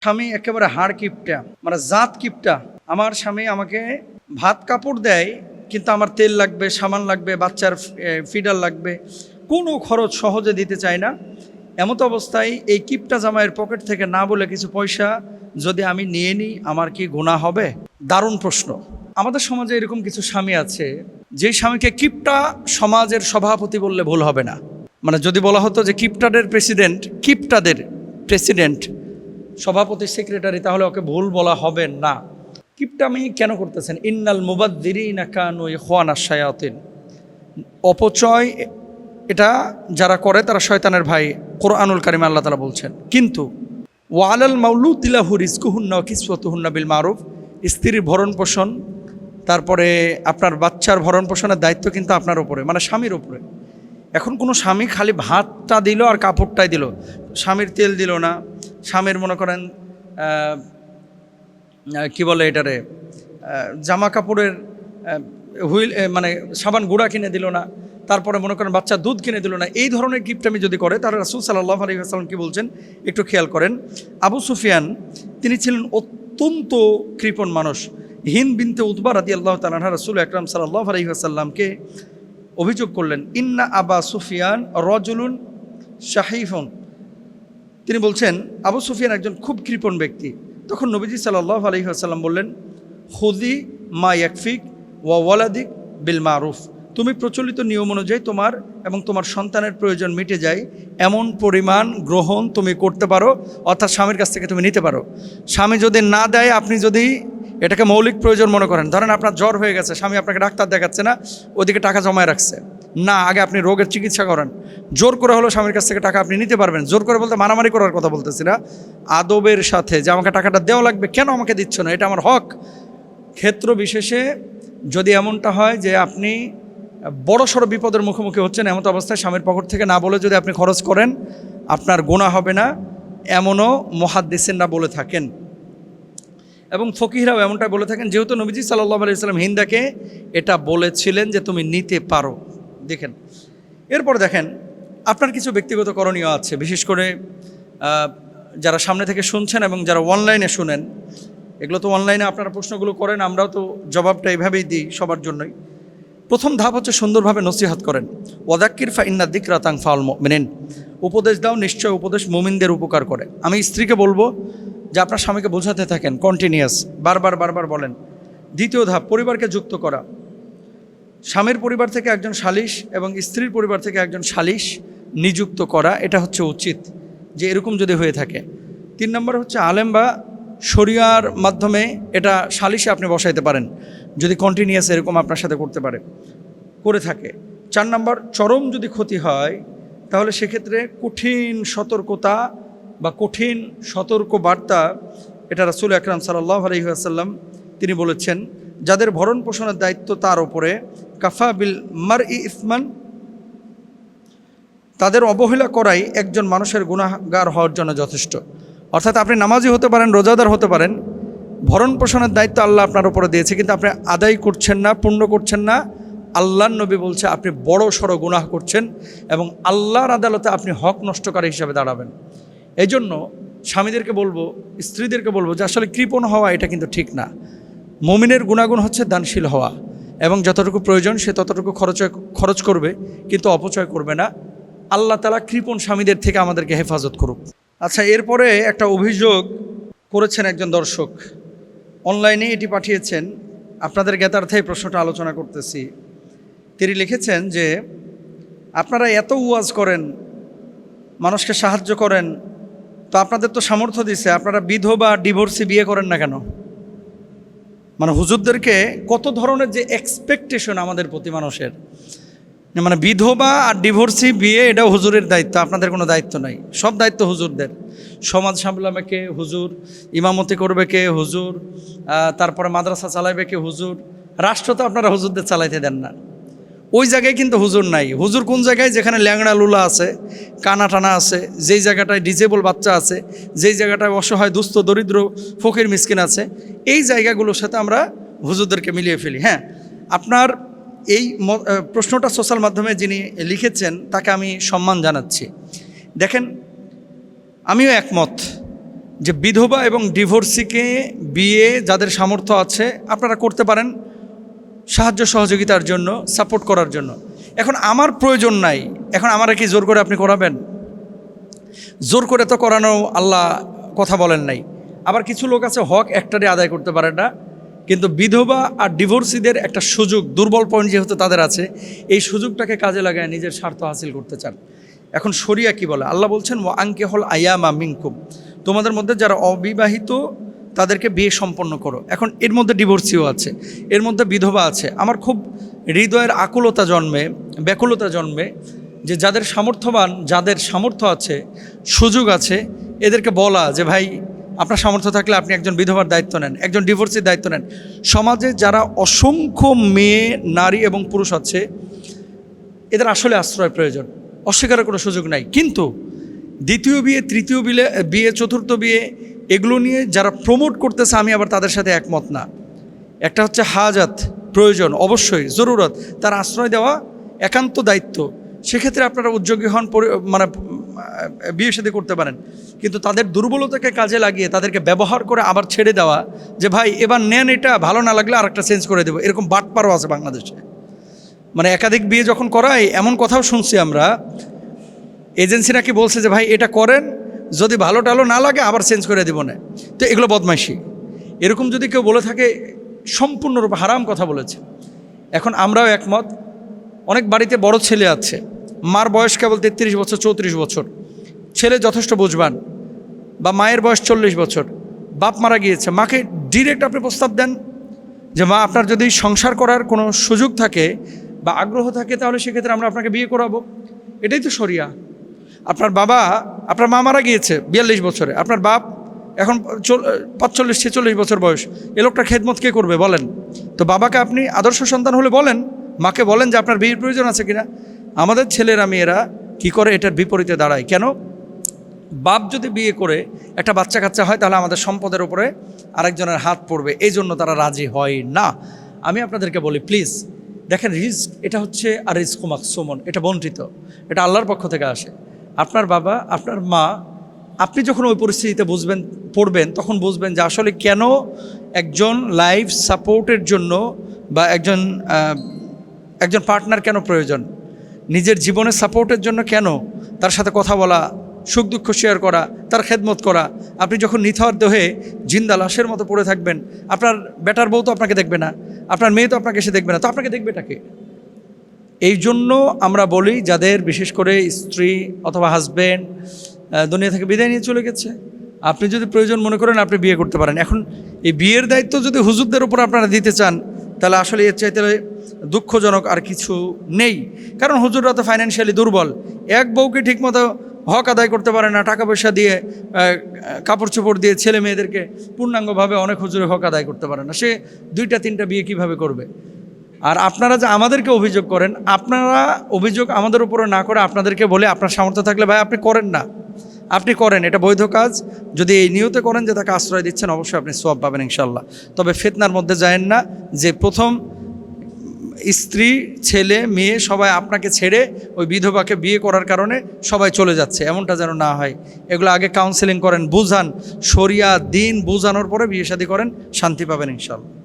স্বামী একেবারে হাড় কিপটা, মানে জাত কিপটা। আমার স্বামী আমাকে ভাত কাপড় দেয়, কিন্তু আমার তেল লাগবে, সামান লাগবে, বাচ্চার ফিডার লাগবে, কোনো খরচ সহজে দিতে চায় না। এমতো অবস্থায় এই কিপটা জামাইয়ের পকেট থেকে না বলে কিছু পয়সা যদি আমি নিয়ে নিই, আমার কি গুনাহ হবে? দারুণ প্রশ্ন। আমাদের সমাজে এরকম কিছু স্বামী আছে, যেই স্বামীকে কিপটা সমাজের সভাপতি বললে ভুল হবে না। মানে যদি বলা হতো যে কিপটাদের প্রেসিডেন্ট সভাপতি সেক্রেটারি, তাহলে ওকে ভুল বলা হবে না। কিপটামি কেন করতেছেন? ইন্নাল মুবাদ্দিরিনা কানু ইখওয়ানাশ শায়াতিন। অপচয় এটা যারা করে তারা শয়তানের ভাই, কোরআনুল কারিমে আল্লাহ তাআলা বলছেন। কিন্তু ওয়ালাল মাউলুদি লাহু রিজকুহুন্না ওয়া কিসওয়াতুহুন্না বিল মারুফ, স্ত্রীর ভরণ পোষণ, তারপরে আপনার বাচ্চার ভরণ পোষণের দায়িত্ব কিন্তু আপনার উপরে, মানে স্বামীর উপরে। এখন কোনো স্বামী খালি ভাতটা দিল আর কাপড়টাই দিল, স্বামীর তেল দিল না, স্বামীর মনে করেন কি বলে এটারে, জামা কাপড়ের হুইল মানে সাবান গুঁড়া কিনে দিল না, তারপরে মনে করেন বাচ্চা দুধ কিনে দিল না, এই ধরনের গিফট যদি করে, তাহলে রাসূল সাল্লাল্লাহু আলাইহি ওয়াসাল্লাম কি বলছেন একটু খেয়াল করেন। আবু সুফিয়ান তিনি ছিলেন অত্যন্ত কৃপণ মানুষ। হিন্দ বিনতে উতবা রাদিয়াল্লাহু তাআলা আনহা রাসূল আকরাম সাল্লাল্লাহু আলাইহি ওয়াসাল্লামকে অভিযোগ করলেন, ইন্না আবা সুফিয়ান রজুলুন শাহিফুন। তিনি বলছেন আবু সুফিয়ান একজন খুব কৃপণ ব্যক্তি। তখন নবীজি সাল্লাল্লাহু আলাইহি ওয়াসাল্লাম বললেন, খুদি মা ইয়াকফিক ওয়া ওয়ালাদিক বিল মারুফ। তুমি প্রচলিত নিয়ম অনুযায়ী তোমার এবং তোমার সন্তানের প্রয়োজন মিটে যায় এমন পরিমাণ গ্রহণ তুমি করতে পারো, অর্থাৎ স্বামীর কাছ থেকে তুমি নিতে পারো। স্বামী যদি না দেয়, আপনি যদি এটাকে মৌলিক প্রয়োজন মনে করেন, ধরেন আপনার জ্বর হয়ে গেছে, স্বামী আপনাকে ডাক্তার দেখাচ্ছে না, ওদিকে টাকা জমায় রাখছে না, আগে আপনি রোগের চিকিৎসা করেন, জোর করে হলো স্বামীর কাছ থেকে টাকা আপনি নিতে পারবেন। জোর করে বলতে মারামারি করার কথা বলতেছি না, আদবের সাথে যে আমাকে টাকাটা দেওয়া লাগবে, কেন আমাকে দিচ্ছ না, এটা আমার হক। ক্ষেত্র বিশেষে যদি এমনটা হয় যে আপনি বড় সড়ো বিপদের মুখোমুখি হচ্ছেন, এমন অবস্থায় স্বামীর পকেট থেকে না বলে যদি আপনি খরচ করেন, আপনার গুনাহ হবে না, এমনও মুহাদ্দিসিনরা বলে থাকেন এবং ফকিহরাও এমনটাই বলে থাকেন, যেহেতু নবীজি সাল্লাল্লাহু আলাইহি ওয়াসাল্লাম হিন্দাকে এটা বলেছিলেন যে তুমি নিতে পারো। দেখেন, এরপর দেখেন আপনার কিছু ব্যক্তিগত করণীয় আছে, বিশেষ করে যারা সামনে থেকে শুনছেন এবং যারা অনলাইনে শুনেন। এগুলো তো অনলাইনে আপনারা প্রশ্নগুলো করেন, আমরাও তো জবাবটা এইভাবেই দিই সবার জন্যই। প্রথম ধাপ হচ্ছে সুন্দরভাবে নসিহত করেন। ওয়াদাক্কির ফা ইন্না যিকরা তানফাউল মুমিনিন। উপদেশ দাও, নিশ্চয় উপদেশ মুমিনদের উপকার করে। আমি স্ত্রীকে বলবো যে আপনার স্বামীকে বোঝাতে থাকেন, কন্টিনিউয়াস, বারবার বলেন। দ্বিতীয় ধাপ, পরিবারকে যুক্ত করা। স্বামীর পরিবার থেকে একজন সালিশ এবং স্ত্রীর পরিবার থেকে একজন সালিশ নিযুক্ত করা, এটা হচ্ছে উচিত যে এরকম যদি হয়ে থাকে। 3 নম্বর হচ্ছে আলেম বা শরিয়ার মাধ্যমে এটা সালিশে আপনি বসাইতে পারেন, যদি কন্টিনিউয়াস এরকম আপনার সাথে করে থাকে। 4 নম্বর, চরম যদি ক্ষতি হয় তাহলে সেক্ষেত্রে কঠিন সতর্কতা বা কঠিন সতর্ক বার্তা, এটা রাসূল আকরাম সাল্লাল্লাহু আলাইহি ওয়াসাল্লাম তিনি বলেছেন, যাদের ভরণ পোষণের দায়িত্ব তার উপরে, কাফা বিল মারই ইসমান, তাদের অবহেলা করাই একজন মানুষের গুনাহগার হওয়ার জন্য যথেষ্ট। অর্থাৎ আপনি নামাজি হতে পারেন, রোজাদার হতে পারেন, ভরণ পোষণের দায়িত্ব আল্লাহ আপনার উপরে দিয়েছে, কিন্তু আপনি আদায় করছেন না, পূর্ণ করছেন না। আল্লাহর নবী বলছে আপনি বড় সড়ো গুনাহ করছেন এবং আল্লাহর আদালতে আপনি হক নষ্টকারী হিসাবে দাঁড়াবেন। এই জন্য স্বামীদেরকে বলবো, স্ত্রীদেরকে বলবো যে আসলে কৃপণ হওয়া এটা কিন্তু ঠিক না। মুমিনের গুণাগুণ হচ্ছে দানশীল হওয়া এবং যতটুকু প্রয়োজন সে ততটুকু খরচ করবে, কিন্তু অপচয় করবে না। আল্লাহ তাআলা কৃপণ স্বামীদের থেকে আমাদেরকে হেফাজত করুক। আচ্ছা, এরপরে একটা অভিযোগ করেছেন একজন দর্শক, অনলাইনে এটি পাঠিয়েছেন, আপনাদের জ্ঞাতার্থে এই প্রশ্নটা আলোচনা করতেছি। তিনি লিখেছেন যে আপনারা এত ওয়াজ করেন, মানুষকে সাহায্য করেন, তো আপনাদের তো সামর্থ্য দিছে, আপনারা বিধবা ডিভোর্সি বিয়ে করেন না কেন? মানে হুজুরদেরকে কত ধরনের যে এক্সপেকটেশন আমাদের প্রতি মানুষের, মানে বিধবা আর ডিভোর্সি বিয়ে এটাও হুজুরের দায়িত্ব, আপনাদের কোনো দায়িত্ব নাই। সব দায়িত্ব হুজুরদের। সমাজ সামলাবে কে? হুজুর। ইমামতি করবে কে? হুজুর। তারপরে মাদ্রাসা চালাইবে কে? হুজুর। রাষ্ট্র তো আপনারা হুজুরদের চালাইতে দেন না, ওই জায়গায় কিন্তু হুজুর নাই। হুজুর কোন জায়গায়? যেখানে ল্যাংড়া লুলা আছে, কানা টানা আছে, যেই জায়গাটায় ডিজেবল বাচ্চা আছে, যেই জায়গাটায় অসহায় দুস্থ দরিদ্র ফকির মিসকিন আছে, এই জায়গাগুলোর সাথে আমরা হুজুরদেরকে মিলিয়ে ফেলি। হ্যাঁ, আপনার এই প্রশ্নটা সোশ্যাল মাধ্যমে যিনি লিখেছেন তাকে আমি সম্মান জানাচ্ছি। দেখেন, আমিও একমত যে বিধবা এবং ডিভোর্সিকে বিয়ে যাদের সামর্থ্য আছে আপনারা করতে পারেন সাহায্য সহযোগিতার জন্য, সাপোর্ট করার জন্য। এখন আমার প্রয়োজন নাই, এখন আমারা কি জোর করে আপনি করাবেন? জোর করে তো করানো আল্লাহ কথা বলেন নাই। আবার কিছু লোক আছে হক একটারে আদায় করতে পারে না, কিন্তু বিধবা আর ডিভোর্সিদের একটা সুযোগ, দুর্বল পয়েন্ট যেহেতু তাদের আছে, এই সুযোগটাকে কাজে লাগায় নিজের স্বার্থ হাসিল করতে চান। এখন শরিয়া কি বলে? আল্লাহ বলছেন ওয়া আনকিহুল আয়ামা মিনকুম, তোমাদের মধ্যে যারা অবিবাহিত তাদেরকে বিয়ে সম্পন্ন করো। এখন এর মধ্যে ডিভোর্সিও আছে, এর মধ্যে বিধবা আছে। আমার খুব হৃদয়ের আকুলতা জন্মে, ব্যাকুলতা জন্মে যে যাদের সামর্থ্যবান, যাদের সামর্থ্য আছে, সুযোগ আছে, এদেরকে বলা যে ভাই আপনার সামর্থ্য থাকলে আপনি একজন বিধবার দায়িত্ব নেন, একজন ডিভোর্সির দায়িত্ব নেন। সমাজে যারা অসংখ্য মেয়ে, নারী এবং পুরুষ আছে, এদের আসলে আশ্রয় প্রয়োজন, অস্বীকারের কোনো সুযোগ নাই। কিন্তু দ্বিতীয় বিয়ে, তৃতীয় বিয়ে, চতুর্থ বিয়ে, এগুলো নিয়ে যারা প্রমোট করতেছে, আমি আবার তাদের সাথে একমত না। একটা হচ্ছে হাজাত, প্রয়োজন, অবশ্যই জরুরত, তার আশ্রয় দেওয়া একান্ত দায়িত্ব। সেক্ষেত্রে আপনারা উদ্যোগী হন, মানে বিয়ে শাদী করতে পারেন। কিন্তু তাদের দুর্বলতাকে কাজে লাগিয়ে তাদেরকে ব্যবহার করে আবার ছেড়ে দেওয়া, যে ভাই এবার নেন, এটা ভালো না লাগলে আরেকটা চেঞ্জ করে দেবো, এরকম বাটপারও আছে বাংলাদেশে। মানে একাধিক বিয়ে যখন করায়, এমন কথাও শুনছি আমরা, এজেন্সি নাকি বলছে যে ভাই এটা করেন, যদি ভালো টালো না লাগে আবার চেঞ্জ করে দেবো না। তো এগুলো বদমাইশি। এরকম যদি কেউ বলে থাকে, সম্পূর্ণরূপে হারাম কথা বলেছে। এখন আমরাও একমত। অনেক বাড়িতে বড় ছেলে আছে, মার বয়স কেবল 33 বছর, 34 বছর, ছেলে যথেষ্ট বুঝবান, বা মায়ের বয়স 40 বছর, বাপ মারা গিয়েছে, মাকে ডিরেক্ট আপনি প্রস্তাব দেন যে মা, আপনার যদি সংসার করার কোনো সুযোগ থাকে বা আগ্রহ থাকে, তাহলে সেক্ষেত্রে আমরা আপনাকে বিয়ে করাবো। এটাই তো শরিয়া। আপনার বাবা, আপনার মা মারা গিয়েছে 42 বছরে, আপনার বাপ এখন 45-46 বছর বয়স, এ লোকটার খেদমত কে করবে বলেন? তো বাবাকে আপনি আদর্শ সন্তান হলে বলেন, মাকে বলেন যে আপনার বিয়ের প্রয়োজন আছে কিনা। আমাদের ছেলেরা মেয়েরা কি করে, এটার বিপরীতে দাঁড়ায়। কেন? বাপ যদি বিয়ে করে একটা বাচ্চা কাচ্চা হয়, তাহলে আমাদের সম্পদের উপরে আরেকজনের হাত পড়বে, এই জন্য তারা রাজি হয় না। আমি আপনাদেরকে বলি, প্লিজ দেখেন, রিস্ক এটা হচ্ছে আর রিস্ক মাকসুমন, এটা বন্টিত, এটা আল্লাহর পক্ষ থেকে আসে। আপনার বাবা, আপনার মা, আপনি যখন ওই পরিস্থিতিতে পড়বেন, তখন বুঝবেন যে আসলে কেন একজন লাইফ সাপোর্টের জন্য বা একজন পার্টনার কেন প্রয়োজন, নিজের জীবনের সাপোর্টের জন্য কেন তার সাথে কথা বলা, সুখ দুঃখ শেয়ার করা, তার খেদমত করা। আপনি যখন নিথর দেহে জিন্দা লাশের মতো পড়ে থাকবেন, আপনার বেটার বউ তো আপনাকে দেখবে না, আপনার মেয়ে তো আপনাকে এসে দেখবে না, তো আপনাকে দেখবে এটাকে। এই জন্য আমরা বলি, যাদের বিশেষ করে স্ত্রী অথবা হাজব্যান্ড দুনিয়া থেকে বিদায় নিয়ে চলে গেছে, আপনি যদি প্রয়োজন মনে করেন আপনি বিয়ে করতে পারেন। এখন এই বিয়ের দায়িত্ব যদি হুজুরদের উপর আপনারা দিতে চান, তাহলে আসলে এর চাইতে দুঃখজনক আর কিছু নেই। কারণ হুজুররা তো ফাইন্যান্সিয়ালি দুর্বল, এক বউকে ঠিকমতো হক আদায় করতে পারে না, টাকা পয়সা দিয়ে, কাপড় চোপড় দিয়ে ছেলে মেয়েদেরকে পূর্ণাঙ্গভাবে অনেক হুজুরে হক আদায় করতে পারে না, সে 2-3টা বিয়ে কিভাবে করবে? আর আপনারা যে আমাদেরকে অভিযোগ করেন, আপনারা অভিযোগ আমাদের উপরে না করে আপনাদেরকে বলে, আপনার সামর্থ্য থাকলে ভাই আপনি করেন না, আপনি করেন, এটা বৈধ কাজ। যদি এই নিয়তে করেন যে তাকে আশ্রয় দিচ্ছেন, অবশ্যই আপনি সওয়াব পাবেন ইনশাল্লাহ। তবে ফিতনার মধ্যে যায়েন না, যে প্রথম স্ত্রী, ছেলে, মেয়ে সবাই আপনাকে ছেড়ে ওই বিধবাকে বিয়ে করার কারণে সবাই চলে যাচ্ছে, এমনটা যেন না হয়। এগুলো আগে কাউন্সেলিং করেন, বুঝান, শরিয়া দিন বুঝানোর পরে বিয়ে শাদী করেন, শান্তি পাবেন ইনশাল্লাহ।